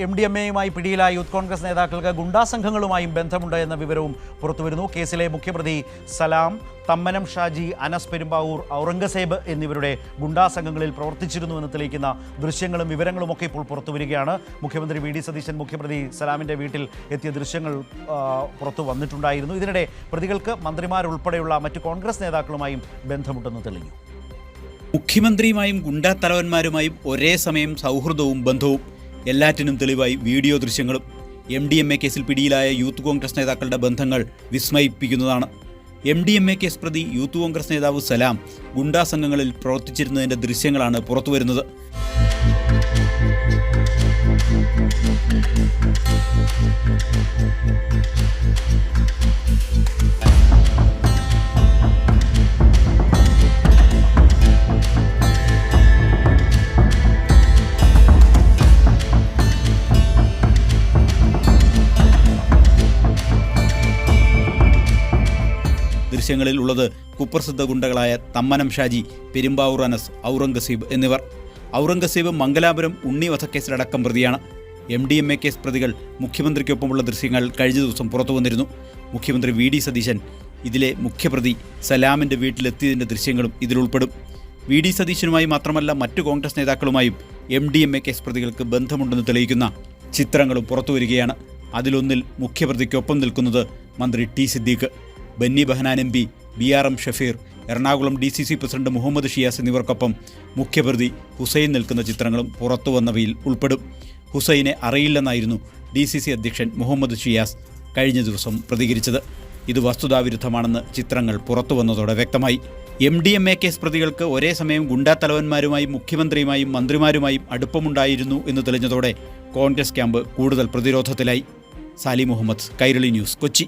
MDMA-യുമായി പിടിയിലായ യൂത്ത് കോൺഗ്രസ് നേതാക്കൾക്ക് ഗുണ്ടാസംഘങ്ങളുമായും ബന്ധമുണ്ട് എന്ന വിവരവും പുറത്തുവരുന്നു. കേസിലെ മുഖ്യപ്രതി സലാം, തമ്മനം ഷാജി, അനസ് പെരുമ്പാവൂർ, ഔറംഗസേബ് എന്നിവരുടെ ഗുണ്ടാസംഘങ്ങളിൽ പ്രവർത്തിച്ചിരുന്നുവെന്ന് തെളിയിക്കുന്ന ദൃശ്യങ്ങളും വിവരങ്ങളും ഒക്കെ ഇപ്പോൾ പുറത്തുവരികയാണ്. മുഖ്യമന്ത്രി വി ഡി സതീശൻ മുഖ്യപ്രതി സലാമിൻ്റെ വീട്ടിൽ എത്തിയ ദൃശ്യങ്ങൾ പുറത്തു വന്നിട്ടുണ്ടായിരുന്നു. ഇതിനിടെ പ്രതികൾക്ക് മന്ത്രിമാരുൾപ്പെടെയുള്ള മറ്റ് കോൺഗ്രസ് നേതാക്കളുമായും ബന്ധമുണ്ടെന്ന് തെളിഞ്ഞു. മുഖ്യമന്ത്രിയുമായും ഗുണ്ടാ തലവന്മാരുമായും ഒരേ സമയം സൗഹൃദവും ബന്ധവും, എല്ലാറ്റിനും തെളിവായി വീഡിയോ ദൃശ്യങ്ങളും. MDMA കേസിൽ പിടിയിലായ യൂത്ത് കോൺഗ്രസ് നേതാക്കളുടെ ബന്ധങ്ങൾ വിസ്മയിപ്പിക്കുന്നതാണ്. MDMA കേസ് പ്രതി യൂത്ത് കോൺഗ്രസ് നേതാവ് സലാം ഗുണ്ടാ സംഘങ്ങളിൽ പ്രവർത്തിച്ചിരുന്നതിൻ്റെ ദൃശ്യങ്ങളാണ് പുറത്തുവരുന്നത്. ദൃശ്യങ്ങളിൽ ഉള്ളത് കുപ്രസിദ്ധ ഗുണ്ടകളായ തമ്മനം ഷാജി, പെരുമ്പാവൂർ അനസ്, ഔറംഗസീബ് എന്നിവർ. ഔറംഗസീബ് മംഗലാപുരം ഉണ്ണി വധക്കേസിലടക്കം പ്രതിയാണ്. MDMA കേസ് പ്രതികൾ മുഖ്യമന്ത്രിക്കൊപ്പമുള്ള ദൃശ്യങ്ങൾ കഴിഞ്ഞ ദിവസം പുറത്തു വന്നിരുന്നു. മുഖ്യമന്ത്രി വി ഡി സതീശൻ ഇതിലെ മുഖ്യപ്രതി സലാമിൻ്റെ വീട്ടിലെത്തിയതിൻ്റെ ദൃശ്യങ്ങളും ഇതിലുൾപ്പെടും. വി ഡി സതീശനുമായി മാത്രമല്ല മറ്റു കോൺഗ്രസ് നേതാക്കളുമായും MDMA കേസ് പ്രതികൾക്ക് ബന്ധമുണ്ടെന്ന് തെളിയിക്കുന്ന ചിത്രങ്ങളും പുറത്തുവരികയാണ്. അതിലൊന്നിൽ മുഖ്യപ്രതിക്കൊപ്പം നിൽക്കുന്നത് മന്ത്രി T Siddique, Benny Behanan MP, BRM Shafeer, Ernakulam DCC president Muhammad Shiyas എന്നിവർക്കൊപ്പം മുഖ്യപ്രതി ഹുസൈൻ നിൽക്കുന്ന ചിത്രങ്ങളും പുറത്തു വന്നവയിൽ ഉൾപ്പെടും. ഹുസൈനെ അറിയില്ലെന്നായിരുന്നു DCC അധ്യക്ഷൻ മുഹമ്മദ് ഷിയാസ് കഴിഞ്ഞ ദിവസം പ്രതികരിച്ചത്. ഇത് വസ്തുതാവിരുദ്ധമാണെന്ന് ചിത്രങ്ങൾ പുറത്തു വന്നതോടെ വ്യക്തമായി. MDMA കേസ് പ്രതികൾക്ക് ഒരേ സമയം ഗുണ്ടാ തലവന്മാരുമായും മുഖ്യമന്ത്രിയുമായും മന്ത്രിമാരുമായും അടുപ്പമുണ്ടായിരുന്നു എന്ന് തെളിഞ്ഞതോടെ കോൺഗ്രസ് ക്യാമ്പ് കൂടുതൽ പ്രതിരോധത്തിലായി. സാലി മുഹമ്മദ്, കൈരളി ന്യൂസ്, കൊച്ചി.